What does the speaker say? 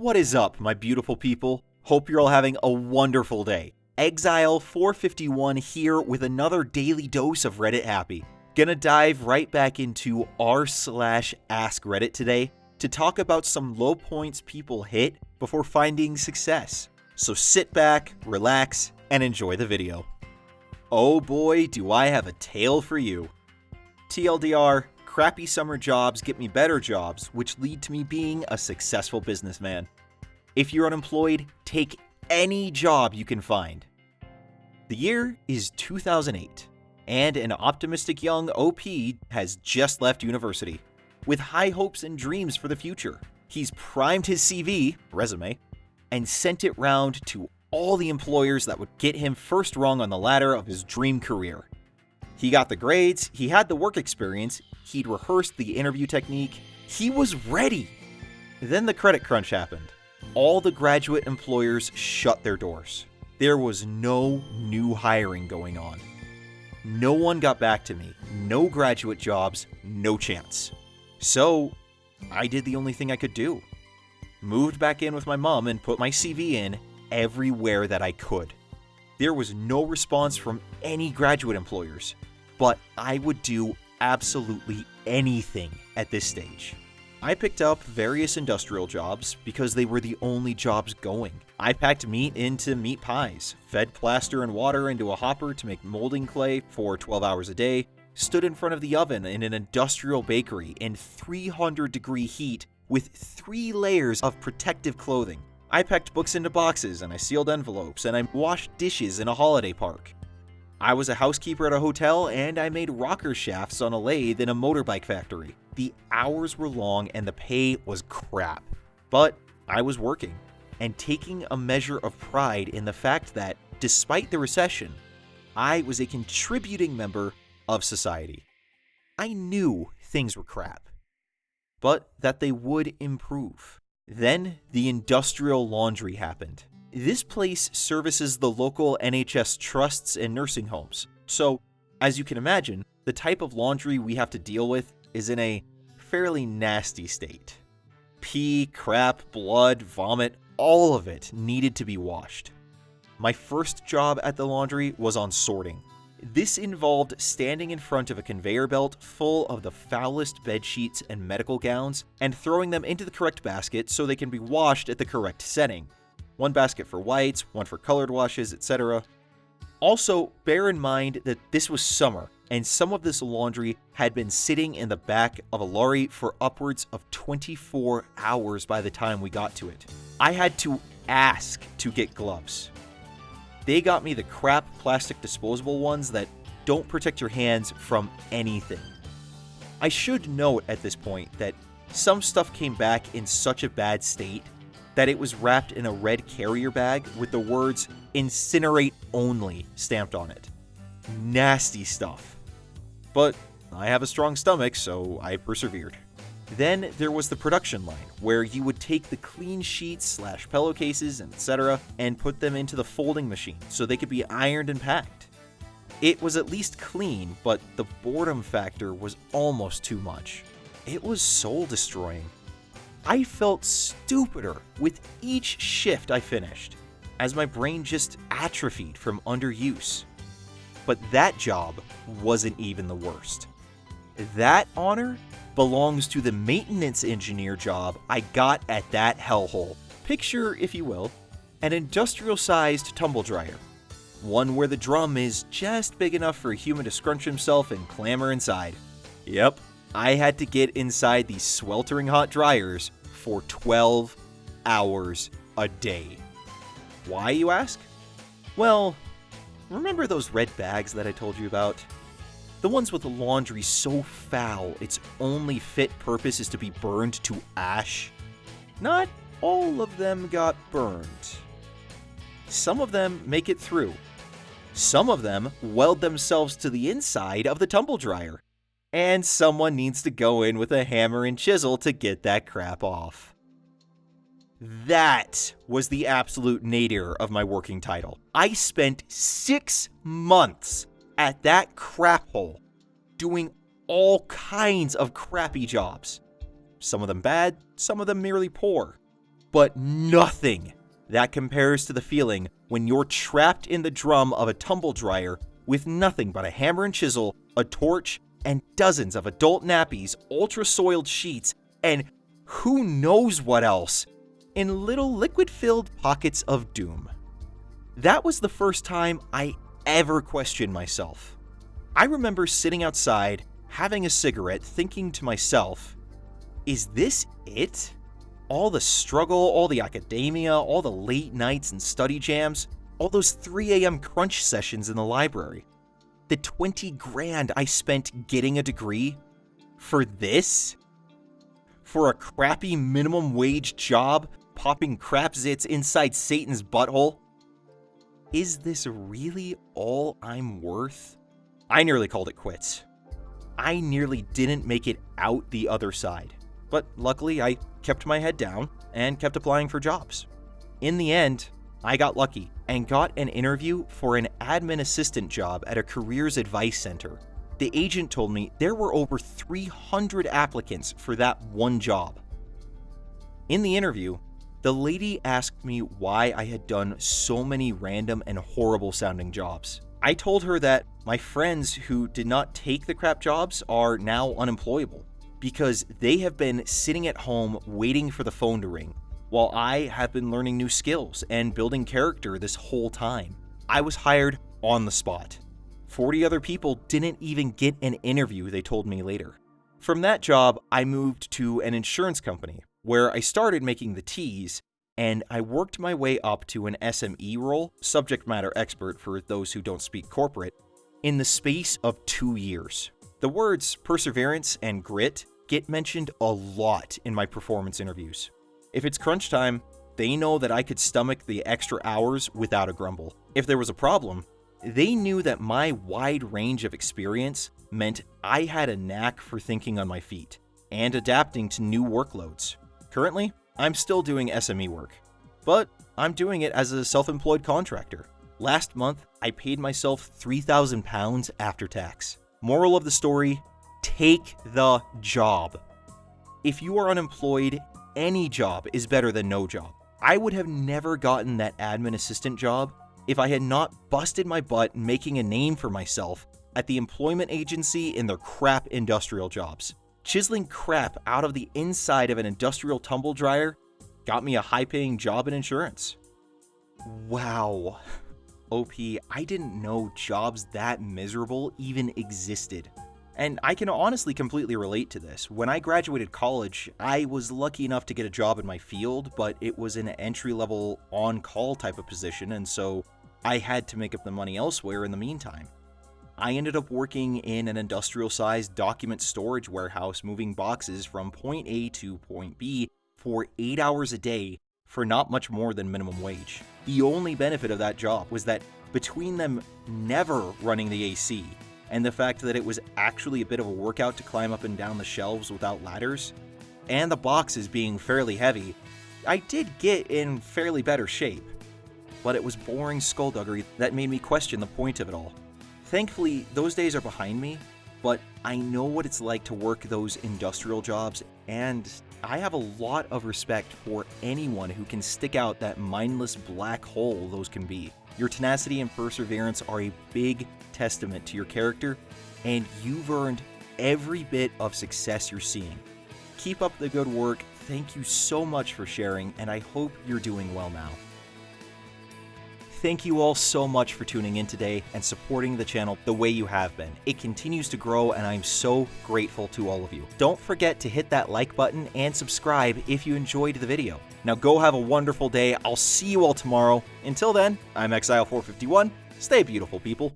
What is up, my beautiful people? Hope you're all having a wonderful day. Exile451 here with another daily dose of Reddit happy. Gonna dive right back into r/AskReddit today to talk about some low points people hit before finding success. So sit back, relax, and enjoy the video. Oh boy, do I have a tale for you. TLDR, crappy summer jobs get me better jobs, which lead to me being a successful businessman. If you're unemployed, take any job you can find. The year is 2008, and an optimistic young OP has just left university. With high hopes and dreams for the future, he's primed his CV, resume, and sent it round to all the employers that would get him first rung on the ladder of his dream career. He got the grades, he had the work experience, he'd rehearsed the interview technique, he was ready. Then the credit crunch happened. All the graduate employers shut their doors. There was no new hiring going on. No one got back to me. No graduate jobs, no chance. So, I did the only thing I could do. Moved back in with my mom and put my CV in everywhere that I could. There was no response from any graduate employers, but I would do absolutely anything at this stage. I picked up various industrial jobs because they were the only jobs going. I packed meat into meat pies, fed plaster and water into a hopper to make molding clay for 12 hours a day, stood in front of the oven in an industrial bakery in 300-degree heat with 3 layers of protective clothing. I packed books into boxes and I sealed envelopes and I washed dishes in a holiday park. I was a housekeeper at a hotel and I made rocker shafts on a lathe in a motorbike factory. The hours were long and the pay was crap. But I was working and taking a measure of pride in the fact that, despite the recession, I was a contributing member of society. I knew things were crap, but that they would improve. Then the industrial laundry happened. This place services the local NHS trusts and nursing homes. So, as you can imagine, the type of laundry we have to deal with is in a fairly nasty state. Pee, crap, blood, vomit, all of it needed to be washed. My first job at the laundry was on sorting. This involved standing in front of a conveyor belt full of the foulest bed sheets and medical gowns and throwing them into the correct basket so they can be washed at the correct setting. One basket for whites, one for colored washes, etc. Also, bear in mind that this was summer, and some of this laundry had been sitting in the back of a lorry for upwards of 24 hours by the time we got to it. I had to ask to get gloves. They got me the crap plastic disposable ones that don't protect your hands from anything. I should note at this point that some stuff came back in such a bad state that it was wrapped in a red carrier bag with the words "incinerate only" stamped on it. Nasty stuff. But I have a strong stomach, so I persevered. Then there was the production line, where you would take the clean sheets / pillowcases, etc., and put them into the folding machine so they could be ironed and packed. It was at least clean, but the boredom factor was almost too much. It was soul-destroying. I felt stupider with each shift I finished, as my brain just atrophied from underuse. But that job wasn't even the worst. That honor belongs to the maintenance engineer job I got at that hellhole. Picture, if you will, an industrial-sized tumble dryer. One where the drum is just big enough for a human to scrunch himself and clamber inside. Yep, I had to get inside these sweltering hot dryers for 12 hours a day. Why, you ask? Well, remember those red bags that I told you about? The ones with the laundry so foul its only fit purpose is to be burned to ash? Not all of them got burned. Some of them make it through. Some of them weld themselves to the inside of the tumble dryer. And someone needs to go in with a hammer and chisel to get that crap off. That was the absolute nadir of my working title. I spent 6 months at that crap hole doing all kinds of crappy jobs. Some of them bad, some of them merely poor. but nothing that compares to the feeling when you're trapped in the drum of a tumble dryer with nothing but a hammer and chisel, a torch, and dozens of adult nappies, ultra-soiled sheets, and who knows what else, in little liquid-filled pockets of doom. That was the first time I ever questioned myself. I remember sitting outside, having a cigarette, thinking to myself, is this it? All the struggle, all the academia, all the late nights and study jams, all those 3 a.m. crunch sessions in the library. The 20 grand I spent getting a degree for this? For a crappy minimum wage job popping crap zits inside Satan's butthole? Is this really all I'm worth? I nearly called it quits. I nearly didn't make it out the other side. But luckily, I kept my head down and kept applying for jobs. In the end, I got lucky and got an interview for an admin assistant job at a careers advice center. The agent told me there were over 300 applicants for that one job. In the interview, the lady asked me why I had done so many random and horrible sounding jobs. I told her that my friends who did not take the crap jobs are now unemployable because they have been sitting at home waiting for the phone to ring, while I have been learning new skills and building character this whole time. I was hired on the spot. 40 other people didn't even get an interview, they told me later. From that job, I moved to an insurance company where I started making the teas, and I worked my way up to an SME role, subject matter expert for those who don't speak corporate, in the space of 2 years. The words perseverance and grit get mentioned a lot in my performance interviews. If it's crunch time, they know that I could stomach the extra hours without a grumble. If there was a problem, they knew that my wide range of experience meant I had a knack for thinking on my feet and adapting to new workloads. Currently, I'm still doing SME work, but I'm doing it as a self-employed contractor. Last month, I paid myself £3,000 after tax. Moral of the story, take the job. If you are unemployed, any job is better than no job. I would have never gotten that admin assistant job if I had not busted my butt making a name for myself at the employment agency in their crap industrial jobs. Chiseling crap out of the inside of an industrial tumble dryer got me a high-paying job in insurance. Wow. OP, I didn't know jobs that miserable even existed. And I can honestly completely relate to this. When I graduated college, I was lucky enough to get a job in my field, but it was an entry-level on-call type of position, and so I had to make up the money elsewhere in the meantime. I ended up working in an industrial-sized document storage warehouse moving boxes from point A to point B for 8 hours a day for not much more than minimum wage. The only benefit of that job was that between them never running the AC and the fact that it was actually a bit of a workout to climb up and down the shelves without ladders, and the boxes being fairly heavy, I did get in fairly better shape. But it was boring skullduggery that made me question the point of it all. Thankfully, those days are behind me, but I know what it's like to work those industrial jobs, and I have a lot of respect for anyone who can stick out that mindless black hole those can be. Your tenacity and perseverance are a big testament to your character, and you've earned every bit of success you're seeing. Keep up the good work. Thank you so much for sharing, and I hope you're doing well now. Thank you all so much for tuning in today and supporting the channel the way you have been. It continues to grow, and I'm so grateful to all of you. Don't forget to hit that like button and subscribe if you enjoyed the video. Now go have a wonderful day. I'll see you all tomorrow. Until then, I'm Exile451. Stay beautiful, people.